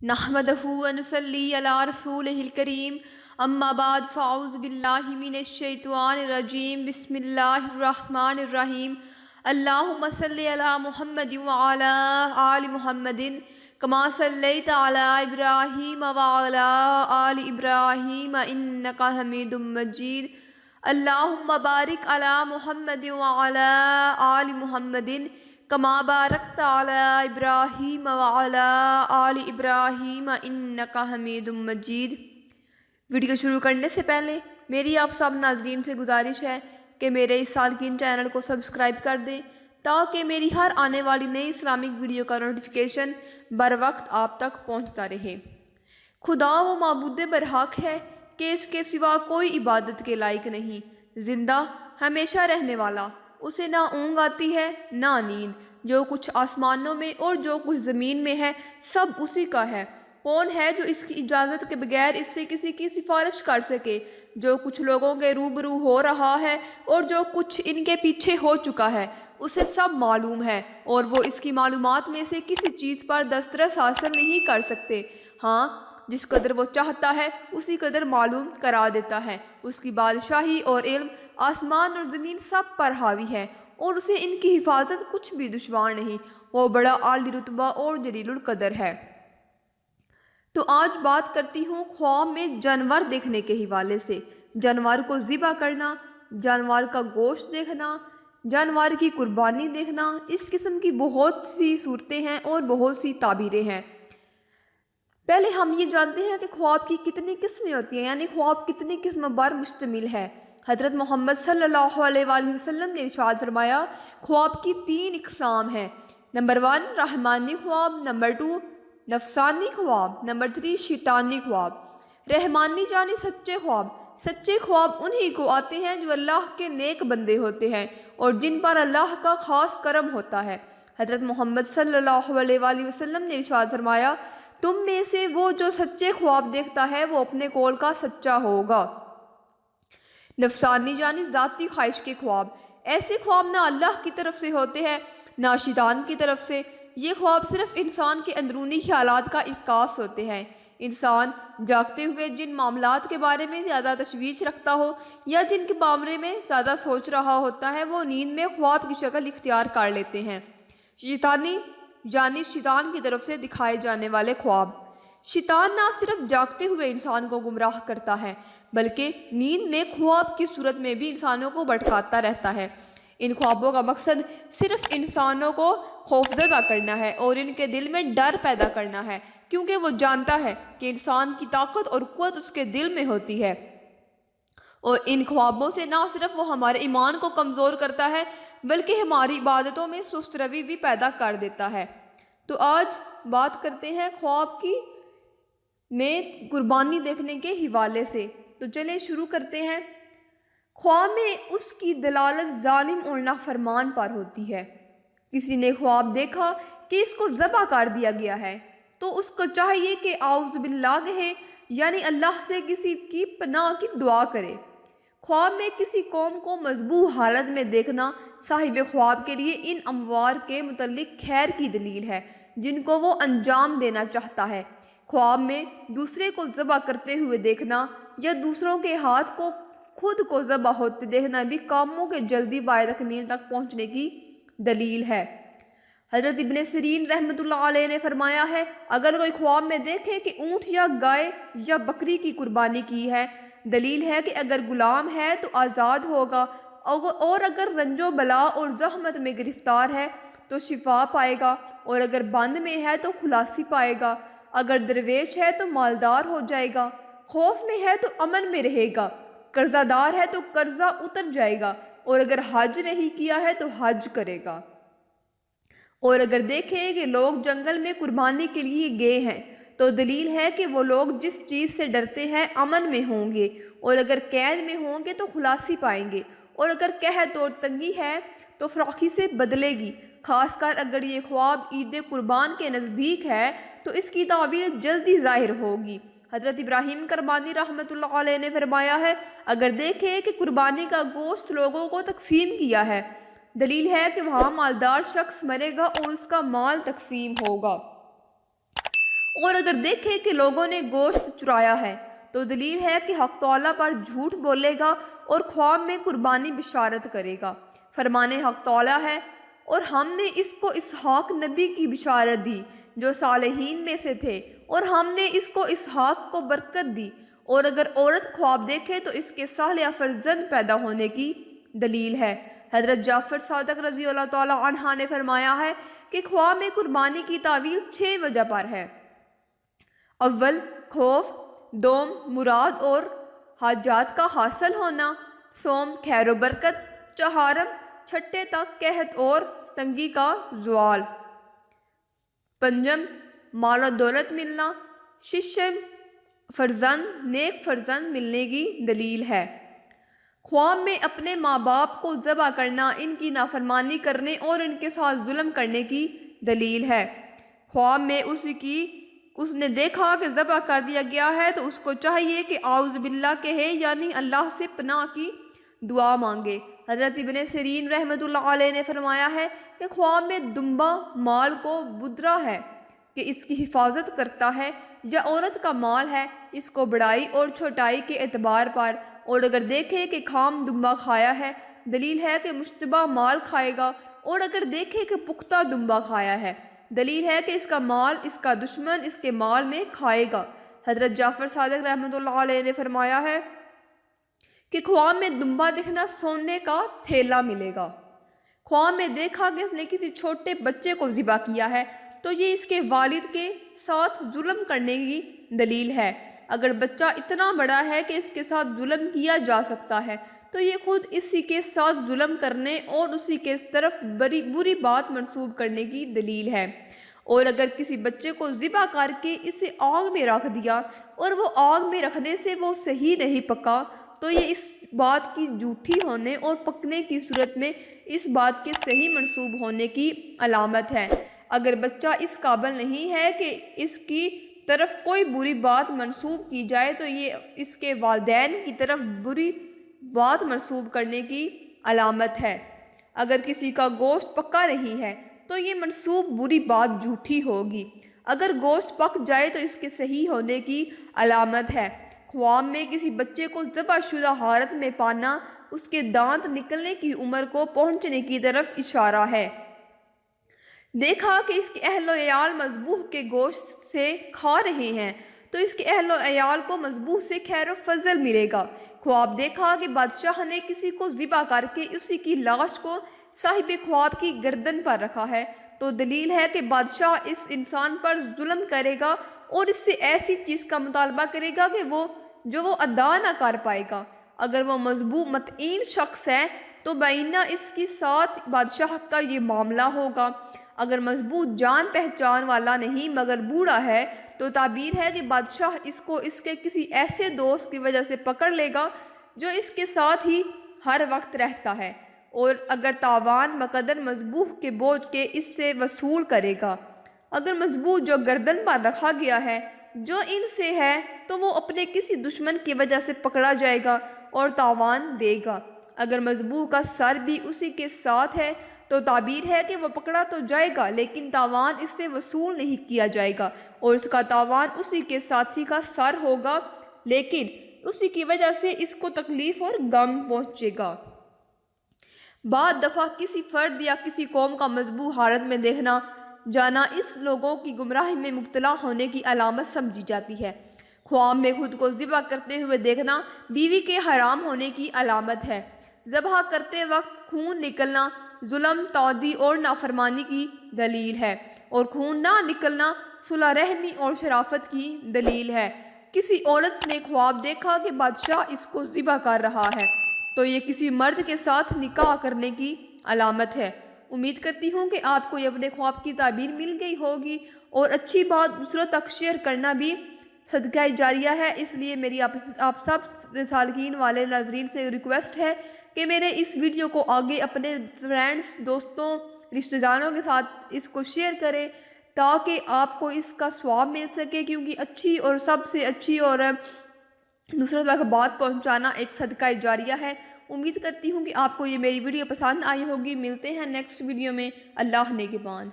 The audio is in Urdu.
نحمدہ ونصلی علی رسولہ الکریم اما بعد فاعوذ باللہ من الشیطان الرجیم بسم اللہ الرحمن الرحیم اللہم صلی علی محمد وعلی آل محمد کما صلیت علی ابراہیم وعلی آل ابراہیم انکا حمید مجید اللہم بارک علی محمد وعلی آل محمد کما بارکت علی ابراہیم وعلی آل ابراہیم انکا حمید مجید۔ ویڈیو شروع کرنے سے پہلے میری آپ سب ناظرین سے گزارش ہے کہ میرے اس سالکین چینل کو سبسکرائب کر دیں تاکہ میری ہر آنے والی نئی اسلامک ویڈیو کا نوٹیفیکیشن بر وقت آپ تک پہنچتا رہے۔ خدا وہ معبود برحق ہے کہ اس کے سوا کوئی عبادت کے لائق نہیں، زندہ ہمیشہ رہنے والا، اسے نہ اونگ آتی ہے نہ نیند، جو کچھ آسمانوں میں اور جو کچھ زمین میں ہے سب اسی کا ہے۔ کون ہے جو اس کی اجازت کے بغیر اس سے کسی کی سفارش کر سکے؟ جو کچھ لوگوں کے روبرو ہو رہا ہے اور جو کچھ ان کے پیچھے ہو چکا ہے اسے سب معلوم ہے، اور وہ اس کی معلومات میں سے کسی چیز پر دسترس حاصل نہیں کر سکتے۔ ہاں، جس قدر وہ چاہتا ہے اسی قدر معلوم کرا دیتا ہے۔ اس کی بادشاہی اور علم آسمان اور زمین سب پر حاوی ہے، اور اسے ان کی حفاظت کچھ بھی دشوار نہیں۔ وہ بڑا عالی رتبہ اور جلیل القدر ہے۔ تو آج بات کرتی ہوں خواب میں جانور دیکھنے کے حوالے سے۔ جانور کو ذبح کرنا، جانور کا گوشت دیکھنا، جانور کی قربانی دیکھنا، اس قسم کی بہت سی صورتیں ہیں اور بہت سی تعبیریں ہیں۔ پہلے ہم یہ جانتے ہیں کہ خواب کی کتنی قسمیں ہوتی ہیں، یعنی خواب کتنی قسم پر مشتمل ہے۔ حضرت محمد صلی اللہ علیہ وآلہ وسلم نے ارشاد فرمایا، خواب کی 3 اقسام ہیں۔ نمبر 1 رحمانی خواب، نمبر 2 نفسانی خواب، نمبر 3 شیطانی خواب۔ رحمانی یعنی سچے خواب۔ سچے خواب انہی کو آتے ہیں جو اللہ کے نیک بندے ہوتے ہیں اور جن پر اللہ کا خاص کرم ہوتا ہے۔ حضرت محمد صلی اللہ علیہ وآلہ وسلم نے ارشاد فرمایا، تم میں سے وہ جو سچے خواب دیکھتا ہے وہ اپنے قول کا سچا ہوگا۔ نفسانی یعنی ذاتی خواہش کے خواب۔ ایسے خواب نہ اللہ کی طرف سے ہوتے ہیں نہ شیطان کی طرف سے۔ یہ خواب صرف انسان کے اندرونی خیالات کا عکاس ہوتے ہیں۔ انسان جاگتے ہوئے جن معاملات کے بارے میں زیادہ تشویش رکھتا ہو یا جن کے بارے میں زیادہ سوچ رہا ہوتا ہے وہ نیند میں خواب کی شکل اختیار کر لیتے ہیں۔ شیطانی یعنی شیطان کی طرف سے دکھائے جانے والے خواب۔ شیطان نہ صرف جاگتے ہوئے انسان کو گمراہ کرتا ہے بلکہ نیند میں خواب کی صورت میں بھی انسانوں کو بھٹکاتا رہتا ہے۔ ان خوابوں کا مقصد صرف انسانوں کو خوفزدہ کرنا ہے اور ان کے دل میں ڈر پیدا کرنا ہے، کیونکہ وہ جانتا ہے کہ انسان کی طاقت اور قوت اس کے دل میں ہوتی ہے، اور ان خوابوں سے نہ صرف وہ ہمارے ایمان کو کمزور کرتا ہے بلکہ ہماری عبادتوں میں سست روی بھی پیدا کر دیتا ہے۔ تو آج بات کرتے ہیں خواب کی میں قربانی دیکھنے کے حوالے سے۔ تو چلیں شروع کرتے ہیں۔ خواب میں اس کی دلالت ظالم اور نافرمان پر ہوتی ہے۔ کسی نے خواب دیکھا کہ اس کو ذبح کر دیا گیا ہے تو اس کو چاہیے کہ اعوذ باللہ کہے، یعنی اللہ سے کسی کی پناہ کی دعا کرے۔ خواب میں کسی قوم کو مذبوح حالت میں دیکھنا صاحب خواب کے لیے ان اموار کے متعلق خیر کی دلیل ہے جن کو وہ انجام دینا چاہتا ہے۔ خواب میں دوسرے کو ذبح کرتے ہوئے دیکھنا یا دوسروں کے ہاتھ کو خود کو ذبح ہوتے دیکھنا بھی کاموں کے جلدی بائے تکمیل تک پہنچنے کی دلیل ہے۔ حضرت ابن سیرین رحمۃ اللہ علیہ نے فرمایا ہے، اگر کوئی خواب میں دیکھے کہ اونٹ یا گائے یا بکری کی قربانی کی ہے، دلیل ہے کہ اگر غلام ہے تو آزاد ہوگا، اور اگر رنج و بلا اور زحمت میں گرفتار ہے تو شفا پائے گا، اور اگر بند میں ہے تو خلاصی پائے گا، اگر درویش ہے تو مالدار ہو جائے گا، خوف میں ہے تو امن میں رہے گا، قرضہ دار ہے تو قرضہ اتر جائے گا، اور اگر حج نہیں کیا ہے تو حج کرے گا، اور اگر دیکھے کہ لوگ جنگل میں قربانی کے لیے گئے ہیں تو دلیل ہے کہ وہ لوگ جس چیز سے ڈرتے ہیں امن میں ہوں گے، اور اگر قید میں ہوں گے تو خلاصی پائیں گے، اور اگر قحط اور تنگی ہے تو فراخی سے بدلے گی۔ خاص کر اگر یہ خواب عید قربان کے نزدیک ہے تو اس کی تعبیر جلدی ظاہر ہوگی۔ حضرت ابراہیم کرمانی رحمۃ اللہ علیہ نے فرمایا ہے، اگر دیکھے کہ قربانی کا گوشت لوگوں کو تقسیم کیا ہے، دلیل ہے کہ وہاں مالدار شخص مرے گا اور اس کا مال تقسیم ہوگا، اور اگر دیکھے کہ لوگوں نے گوشت چرایا ہے تو دلیل ہے کہ حق تعالیٰ پر جھوٹ بولے گا اور خواب میں قربانی بشارت کرے گا۔ فرمان حق تعالیٰ ہے، اور ہم نے اس کو اسحاق نبی کی بشارت دی جو صالحین میں سے تھے، اور ہم نے اس کو اسحاق کو برکت دی۔ اور اگر عورت خواب دیکھے تو اس کے صالح فرزند پیدا ہونے کی دلیل ہے۔ حضرت جعفر صادق رضی اللہ تعالی عنہ نے فرمایا ہے کہ خواب میں قربانی کی تعویل 6 وجہ پر ہے۔ اول، خوف، دوم، مراد اور حاجات کا حاصل ہونا، سوم، خیر و برکت، چہارم، چھٹے تک قحط اور تنگی کا زوال، پنجم، مال و دولت ملنا، ششم، فرزند، نیک فرزند ملنے کی دلیل ہے۔ خواب میں اپنے ماں باپ کو ذبح کرنا ان کی نافرمانی کرنے اور ان کے ساتھ ظلم کرنے کی دلیل ہے۔ خواب میں اس نے دیکھا کہ ذبح کر دیا گیا ہے تو اس کو چاہیے کہ اعوذ باللہ کہے، یعنی اللہ سے پناہ کی دعا مانگے۔ حضرت ابن سیرین رحمۃ اللہ علیہ نے فرمایا ہے کہ خواب میں دمبا مال کو بدرا ہے کہ اس کی حفاظت کرتا ہے، یا عورت کا مال ہے اس کو بڑائی اور چھوٹائی کے اعتبار پر، اور اگر دیکھے کہ خام دمبا کھایا ہے دلیل ہے کہ مشتبہ مال کھائے گا، اور اگر دیکھے کہ پختہ دمبا کھایا ہے دلیل ہے کہ اس کا مال اس کا دشمن اس کے مال میں کھائے گا۔ حضرت جعفر صادق رحمۃ اللہ علیہ نے فرمایا ہے کہ خواب میں دمبا دیکھنا سونے کا تھیلا ملے گا۔ خواب میں دیکھا کہ اس نے کسی چھوٹے بچے کو ذبح کیا ہے تو یہ اس کے والد کے ساتھ ظلم کرنے کی دلیل ہے۔ اگر بچہ اتنا بڑا ہے کہ اس کے ساتھ ظلم کیا جا سکتا ہے تو یہ خود اسی کے ساتھ ظلم کرنے اور اسی کے طرف بری بات منسوب کرنے کی دلیل ہے۔ اور اگر کسی بچے کو ذبح کر کے اسے آگ میں رکھ دیا اور وہ آگ میں رکھنے سے وہ صحیح نہیں پکا تو یہ اس بات کی جھوٹی ہونے اور پکنے کی صورت میں اس بات کے صحیح منسوب ہونے کی علامت ہے۔ اگر بچہ اس قابل نہیں ہے کہ اس کی طرف کوئی بری بات منسوب کی جائے تو یہ اس کے والدین کی طرف بری بات منسوب کرنے کی علامت ہے۔ اگر کسی کا گوشت پکا نہیں ہے تو یہ منسوب بری بات جھوٹی ہوگی۔ اگر گوشت پک جائے تو اس کے صحیح ہونے کی علامت ہے۔ خواب میں کسی بچے کو ذبح شدہ حالت میں پانا اس کے دانت نکلنے کی عمر کو پہنچنے کی طرف اشارہ ہے۔ دیکھا کہ اس کے اہل و عیال مذبوح کے گوشت سے کھا رہے ہیں تو اس کے اہل و عیال کو مذبوح سے خیر و فضل ملے گا۔ خواب دیکھا کہ بادشاہ نے کسی کو ذبح کر کے اسی کی لاش کو صاحب خواب کی گردن پر رکھا ہے تو دلیل ہے کہ بادشاہ اس انسان پر ظلم کرے گا اور اس سے ایسی چیز کا مطالبہ کرے گا کہ جو وہ ادا نہ کر پائے گا۔ اگر وہ مذبوح مطعین شخص ہے تو بعینہ اس کی ساتھ بادشاہ کا یہ معاملہ ہوگا۔ اگر مذبوح جان پہچان والا نہیں مگر بوڑھا ہے تو تعبیر ہے کہ بادشاہ اس کو اس کے کسی ایسے دوست کی وجہ سے پکڑ لے گا جو اس کے ساتھ ہی ہر وقت رہتا ہے، اور اگر تاوان بقدر مذبوح کے بوجھ کے اس سے وصول کرے گا۔ اگر مذبوح جو گردن پر رکھا گیا ہے جو ان سے ہے تو وہ اپنے کسی دشمن کی وجہ سے پکڑا جائے گا اور تاوان دے گا۔ اگر مذبوح کا سر بھی اسی کے ساتھ ہے تو تعبیر ہے کہ وہ پکڑا تو جائے گا لیکن تاوان اس سے وصول نہیں کیا جائے گا، اور اس کا تاوان اسی کے ساتھی کا سر ہوگا لیکن اسی کی وجہ سے اس کو تکلیف اور غم پہنچے گا۔ بعض دفعہ کسی فرد یا کسی قوم کا مذبوح حالت میں دیکھنا جانا اس لوگوں کی گمراہی میں مبتلا ہونے کی علامت سمجھی جاتی ہے۔ خواب میں خود کو ذبح کرتے ہوئے دیکھنا بیوی کے حرام ہونے کی علامت ہے۔ ذبح کرتے وقت خون نکلنا ظلم، تعدی اور نافرمانی کی دلیل ہے، اور خون نہ نکلنا صلح رحمی اور شرافت کی دلیل ہے۔ کسی عورت نے خواب دیکھا کہ بادشاہ اس کو ذبح کر رہا ہے تو یہ کسی مرد کے ساتھ نکاح کرنے کی علامت ہے۔ امید کرتی ہوں کہ آپ کو یہ اپنے خواب کی تعبیر مل گئی ہوگی، اور اچھی بات دوسروں تک شیئر کرنا بھی صدقہ جاریہ ہے۔ اس لیے میری آپ سب سالکین والے ناظرین سے ریکویسٹ ہے کہ میرے اس ویڈیو کو آگے اپنے فرینڈس، دوستوں، رشتہ داروں کے ساتھ اس کو شیئر کریں تاکہ آپ کو اس کا ثواب مل سکے، کیونکہ اچھی اور سب سے اچھی اور دوسروں تک بات پہنچانا ایک صدقہ جاریہ ہے۔ امید کرتی ہوں کہ آپ کو یہ میری ویڈیو پسند آئی ہوگی۔ ملتے ہیں نیکسٹ ویڈیو میں۔ اللہ نگہبان۔